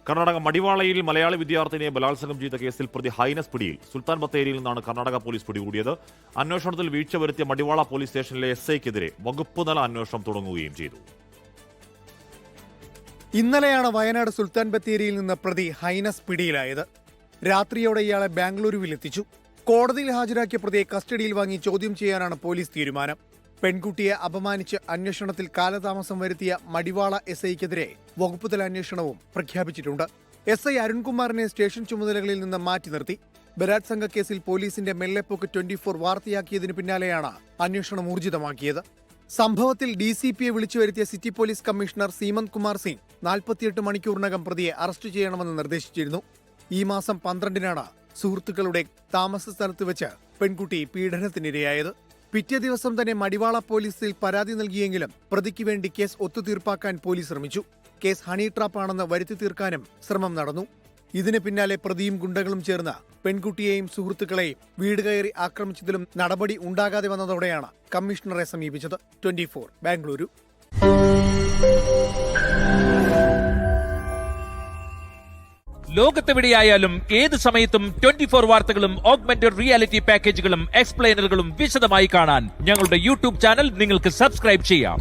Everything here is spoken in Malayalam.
കർണാടക മടിവാളയിൽ മലയാളി വിദ്യാർത്ഥിനിയെ ബലാത്സംഗം ചെയ്ത കേസിൽ പ്രതി ഹൈനസ് പിടിയിൽ. സുൽത്താൻ ബത്തേരിയിൽ നിന്നാണ് കർണാടക പോലീസ് പിടികൂടിയത്. അന്വേഷണത്തിൽ വീഴ്ച വരുത്തിയ മടിവാള പോലീസ് സ്റ്റേഷനിലെ SIക്കെതിരെ വകുപ്പ് തല അന്വേഷണം തുടങ്ങുകയും ചെയ്തു. ഇന്നലെയാണ് വയനാട് സുൽത്താൻ ബത്തേരിയിൽ നിന്ന് പ്രതി ഹൈനസ് പിടിയിലായത്. രാത്രിയോടെ ഇയാളെ ബാംഗ്ലൂരുവിലെത്തിച്ചു. കോടതിയിൽ ഹാജരാക്കിയ പ്രതിയെ കസ്റ്റഡിയിൽ വാങ്ങി ചോദ്യം ചെയ്യാനാണ് പോലീസ് തീരുമാനം. പെൺകുട്ടിയെ അപമാനിച്ച് അന്വേഷണത്തിൽ കാലതാമസം വരുത്തിയ മടിവാള SIക്കെതിരെ വകുപ്പുതല അന്വേഷണവും പ്രഖ്യാപിച്ചിട്ടുണ്ട്. SI അരുൺകുമാറിനെ സ്റ്റേഷൻ ചുമതലകളിൽ നിന്ന് മാറ്റി നിർത്തി. ബലാത്സംഗ കേസിൽ പോലീസിന്റെ മെല്ലെപ്പോക്ക് 24 വാർത്തയാക്കിയതിനു പിന്നാലെയാണ് അന്വേഷണം ഊർജിതമാക്കിയത്. സംഭവത്തിൽ DCPയെ വിളിച്ചു വരുത്തിയ city police commissioner Seemant Kumar Singh 48 മണിക്കൂറിനകം പ്രതിയെ അറസ്റ്റ് ചെയ്യണമെന്ന് നിർദ്ദേശിച്ചിരുന്നു. ഈ മാസം 12-നാണ് സുഹൃത്തുക്കളുടെ താമസ സ്ഥലത്ത് വെച്ച് പെൺകുട്ടി പീഡനത്തിനിരയായത്. പിറ്റേ ദിവസം തന്നെ മടിവാള പോലീസിൽ പരാതി നൽകിയെങ്കിലും പ്രതിക്ക് വേണ്ടി കേസ് ഒത്തുതീർപ്പാക്കാൻ പോലീസ് ശ്രമിച്ചു. കേസ് ഹണി ട്രാപ്പാണെന്ന് വരുത്തി തീർക്കാനും ശ്രമം നടന്നു. ഇതിന് പിന്നാലെ പ്രതിയും ഗുണ്ടകളും ചേർന്ന് പെൺകുട്ടിയെയും സുഹൃത്തുക്കളെയും വീട് കയറി ആക്രമിച്ചതിലും നടപടി ഉണ്ടാകാതെ വന്നതോടെയാണ് കമ്മീഷണറെ സമീപിച്ചത്. 24 ബാംഗ്ലൂരു. ലോകത്തെവിടെയായാലും ഏത് സമയത്തും 24 വാർത്തകളും ഓഗ്മെന്റഡ് റിയാലിറ്റി പാക്കേജുകളും എക്സ്പ്ലെയിനറുകളും വിശദമായി കാണാൻ ഞങ്ങളുടെ YouTube ചാനൽ നിങ്ങൾക്ക് സബ്സ്ക്രൈബ് ചെയ്യാം.